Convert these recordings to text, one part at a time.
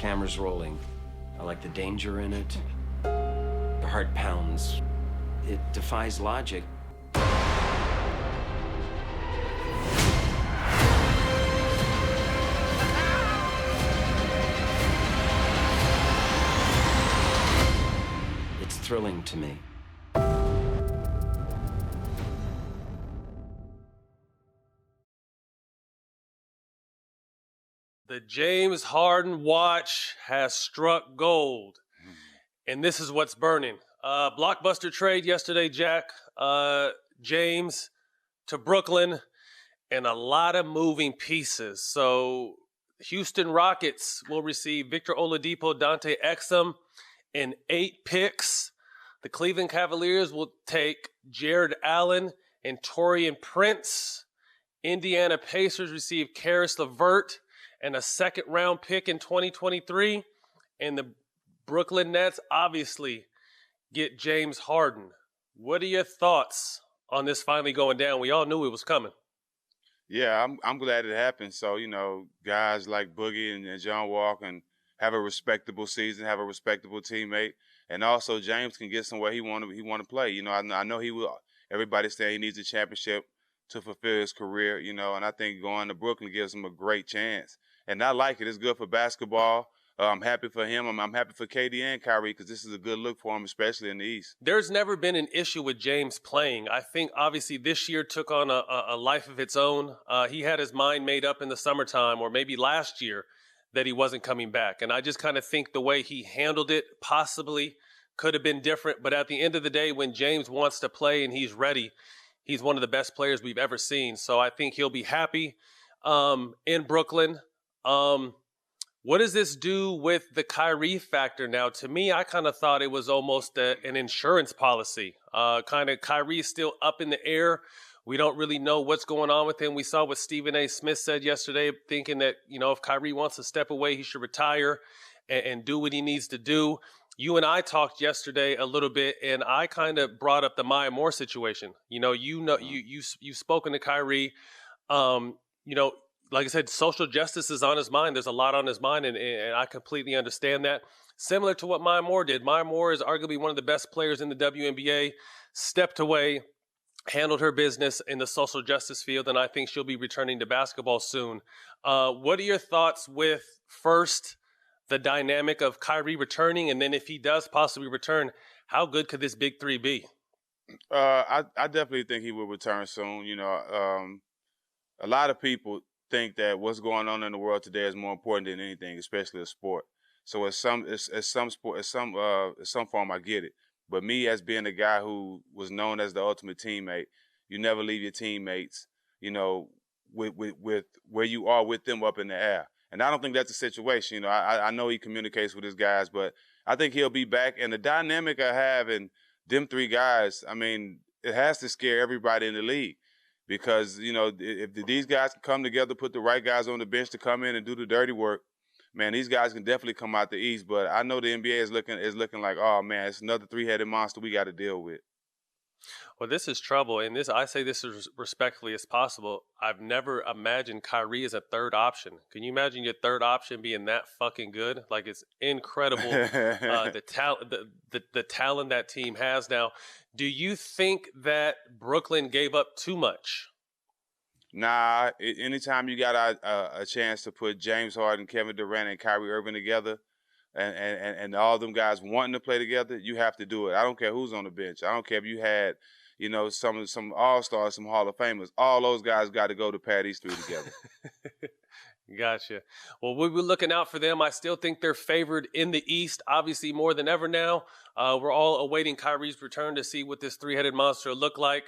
camera's rolling. I like the danger in it. The heart pounds. It defies logic. It's thrilling to me. The James Harden watch has struck gold, and this is what's burning. Blockbuster trade yesterday, Jack. James to Brooklyn, and a lot of moving pieces. So Houston Rockets will receive Victor Oladipo, Dante Exum, and 8 picks. The Cleveland Cavaliers will take Jarrett Allen and Taurean Prince. Indiana Pacers receive Caris Levert and a second-round pick in 2023. And the Brooklyn Nets obviously get James Harden. What are your thoughts on this finally going down? We all knew it was coming. Yeah, I'm glad it happened. So, guys like Boogie and John Wall can have a respectable season, have a respectable teammate, and also James can get somewhere he want to play. I know he will. Everybody's saying he needs a championship to fulfill his career, and I think going to Brooklyn gives him a great chance. And I like it. It's good for basketball. I'm happy for him. I'm happy for KD and Kyrie because this is a good look for him, especially in the East. There's never been an issue with James playing. I think, obviously, this year took on a life of its own. He had his mind made up in the summertime or maybe last year that he wasn't coming back. And I just kind of think the way he handled it possibly could have been different. But at the end of the day, when James wants to play and he's ready, he's one of the best players we've ever seen. So I think he'll be happy in Brooklyn. What does this do with the Kyrie factor now? To me, I kind of thought it was almost an insurance policy. Kyrie is still up in the air. We don't really know what's going on with him. We saw what Stephen A. Smith said yesterday, thinking that, if Kyrie wants to step away, he should retire and do what he needs to do. You and I talked yesterday a little bit, and I kind of brought up the Maya Moore situation. You've spoken to Kyrie. Like I said, social justice is on his mind. There's a lot on his mind, and I completely understand that. Similar to what Maya Moore did. Maya Moore is arguably one of the best players in the WNBA, stepped away, handled her business in the social justice field, and I think she'll be returning to basketball soon. What are your thoughts with, first, the dynamic of Kyrie returning, and then if he does possibly return, how good could this big three be? I definitely think he will return soon. A lot of people think that what's going on in the world today is more important than anything, especially a sport. So at some form, I get it. But me, as being a guy who was known as the ultimate teammate, you never leave your teammates, with where you are with them up in the air. And I don't think that's the situation. I know he communicates with his guys, but I think he'll be back. And the dynamic I have in them 3 guys, it has to scare everybody in the league. Because, if these guys can come together, put the right guys on the bench to come in and do the dirty work, man, these guys can definitely come out the East. But I know the NBA is looking like, oh, man, it's another 3-headed monster we got to deal with. Well, this is trouble, and I say this as respectfully as possible. I've never imagined Kyrie as a third option. Can you imagine your third option being that fucking good? Like, it's incredible, the talent that team has now. Do you think that Brooklyn gave up too much? Nah, anytime you got a chance to put James Harden, Kevin Durant, and Kyrie Irving together, and all them guys wanting to play together, you have to do it. I don't care who's on the bench. I don't care if you had, some all-stars, some Hall of Famers. All those guys got to go to pair these 3 together. Gotcha. Well, we'll be looking out for them. I still think they're favored in the East, obviously more than ever now. We're all awaiting Kyrie's return to see what this 3-headed monster will look like.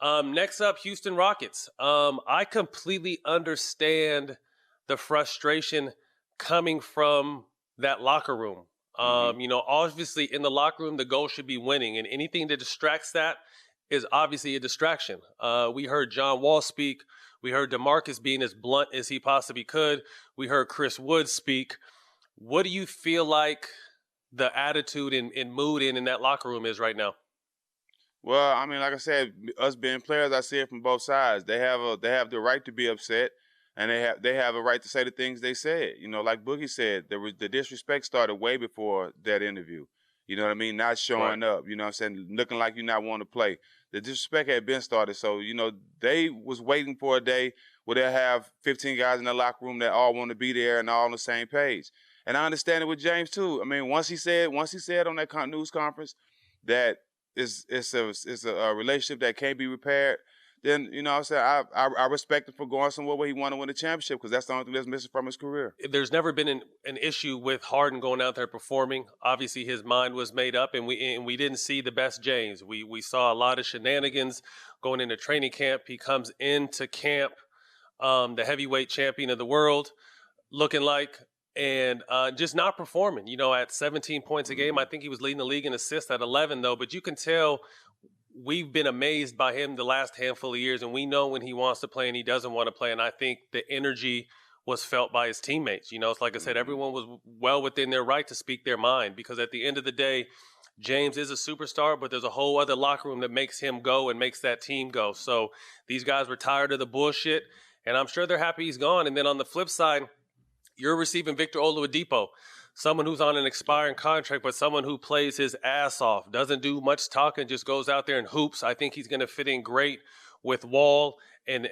Next up, Houston Rockets. I completely understand the frustration coming from that locker room. Obviously in the locker room, the goal should be winning, and anything that distracts that is obviously a distraction. We heard John Wall speak. We heard DeMarcus being as blunt as he possibly could. We heard Chris Wood speak. What do you feel like the attitude and mood in that locker room is right now? Well, like I said, us being players, I see it from both sides. They have the right to be upset. and they have a right to say the things they said. You know, like Boogie said, the disrespect started way before that interview. You know what I mean? Not showing up. You know what I'm saying? Looking like you not want to play. The disrespect had been started. So, you know, they was waiting for a day where they'll have 15 guys in the locker room that all want to be there and all on the same page. And I understand it with James too. I mean, once he said on that news conference that it's a relationship that can't be repaired, then, you know what I'm saying, I respect him for going somewhere where he want to win a championship, because that's the only thing that's missing from his career. There's never been an issue with Harden going out there performing. Obviously, his mind was made up, and we didn't see the best James. We saw a lot of shenanigans going into training camp. He comes into camp, the heavyweight champion of the world, looking like, and just not performing. You know, at 17 points a game, I think he was leading the league in assists at 11, though. But you can tell we've been amazed by him the last handful of years, and we know when he wants to play and he doesn't want to play. And I think the energy was felt by his teammates. You know, it's like I said, everyone was well within their right to speak their mind, because at the end of the day, James is a superstar, but there's a whole other locker room that makes him go and makes that team go. So these guys were tired of the bullshit, and I'm sure they're happy he's gone. And then on the flip side, you're receiving Victor Oladipo, someone who's on an expiring contract, but someone who plays his ass off, doesn't do much talking, just goes out there and hoops. I think he's going to fit in great with Wall and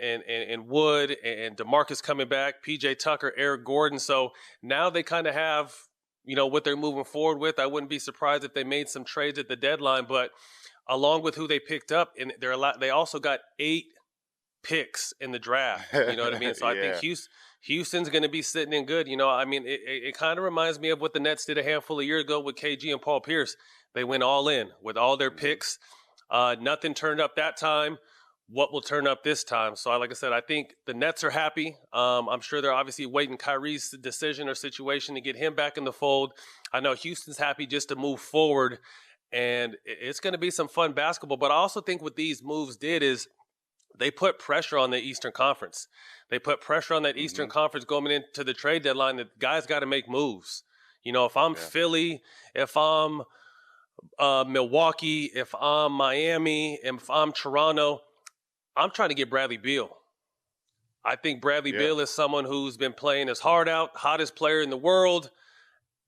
Wood and DeMarcus coming back, PJ Tucker, Eric Gordon. So now they kind of have, you know, what they're moving forward with. I wouldn't be surprised if they made some trades at the deadline, but along with who they picked up, and they also got 8 picks in the draft. You know what I mean? So I think Houston's going to be sitting in good. You know, I mean, it kind of reminds me of what the Nets did a handful of years ago with KG and Paul Pierce. They went all in with all their picks. Nothing turned up that time. What will turn up this time? So, like I said, I think the Nets are happy. I'm sure they're obviously waiting Kyrie's decision or situation to get him back in the fold. I know Houston's happy just to move forward, and it's going to be some fun basketball. But I also think what these moves did is they put pressure on the Eastern Conference. They put pressure on that Eastern Conference going into the trade deadline that guys got to make moves. You know, if I'm Philly, if I'm Milwaukee, if I'm Miami, if I'm Toronto, I'm trying to get Bradley Beal. I think Bradley Beal is someone who's been playing his heart out, hottest player in the world,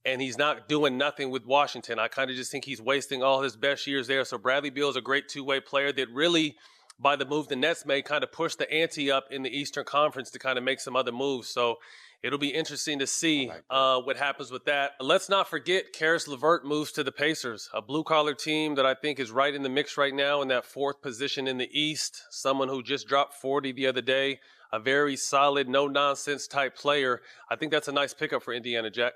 and he's not doing nothing with Washington. I kind of just think he's wasting all his best years there. So Bradley Beal is a great two-way player that really, by the move the Nets made, kind of pushed the ante up in the Eastern Conference to kind of make some other moves. So it'll be interesting to see what happens with that. Let's not forget Caris Levert moves to the Pacers, a blue-collar team that I think is right in the mix right now in that 4th position in the East, someone who just dropped 40 the other day, a very solid, no-nonsense type player. I think that's a nice pickup for Indiana, Jack.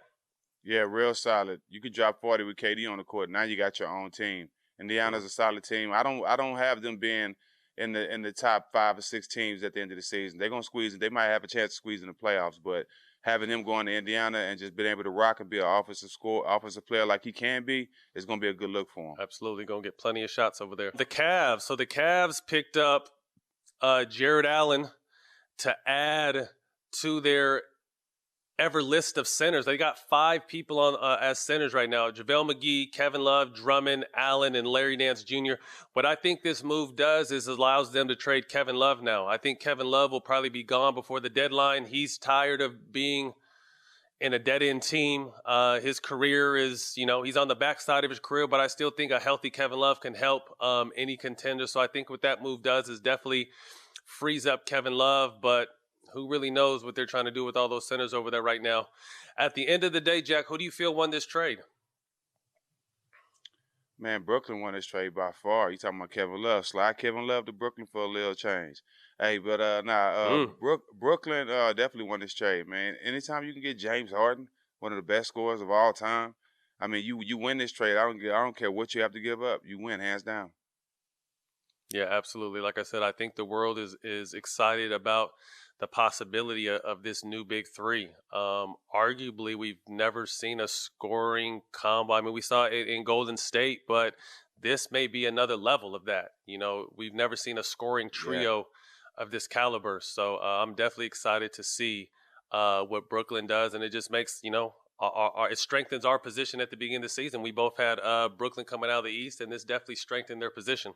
Yeah, real solid. You could drop 40 with KD on the court. Now you got your own team. Indiana's a solid team. I don't have them being in the top 5 or 6 teams at the end of the season. They're gonna squeeze. They might have a chance to squeeze in the playoffs, but having him going to Indiana and just being able to rock and be an offensive player like he can be, is gonna be a good look for him. Absolutely, gonna get plenty of shots over there. The Cavs. So the Cavs picked up Jarrett Allen to add to their ever list of centers. They got 5 people on as centers right now: JaVale McGee, Kevin Love, Drummond, Allen, and Larry Nance Jr. What I think this move does is allows them to trade Kevin Love now. I think Kevin Love will probably be gone before the deadline. He's tired of being in a dead-end team. His career is, you know, he's on the backside of his career, but I still think a healthy Kevin Love can help any contender. So I think what that move does is definitely frees up Kevin Love, but who really knows what they're trying to do with all those centers over there right now. At the end of the day, Jack, who do you feel won this trade? Man, Brooklyn won this trade by far. You talking about Kevin Love. Slide Kevin Love to Brooklyn for a little change. Hey, but Brooklyn definitely won this trade, man. Anytime you can get James Harden, one of the best scorers of all time, I mean, you win this trade. I don't care what you have to give up. You win, hands down. Yeah, absolutely. Like I said, I think the world is excited about the possibility of this new big three. Arguably, we've never seen a scoring combo. I mean, we saw it in Golden State, but this may be another level of that. You know, we've never seen a scoring trio of this caliber. So I'm definitely excited to see what Brooklyn does. And it just makes, you know, it strengthens our position at the beginning of the season. We both had Brooklyn coming out of the East, and this definitely strengthened their position.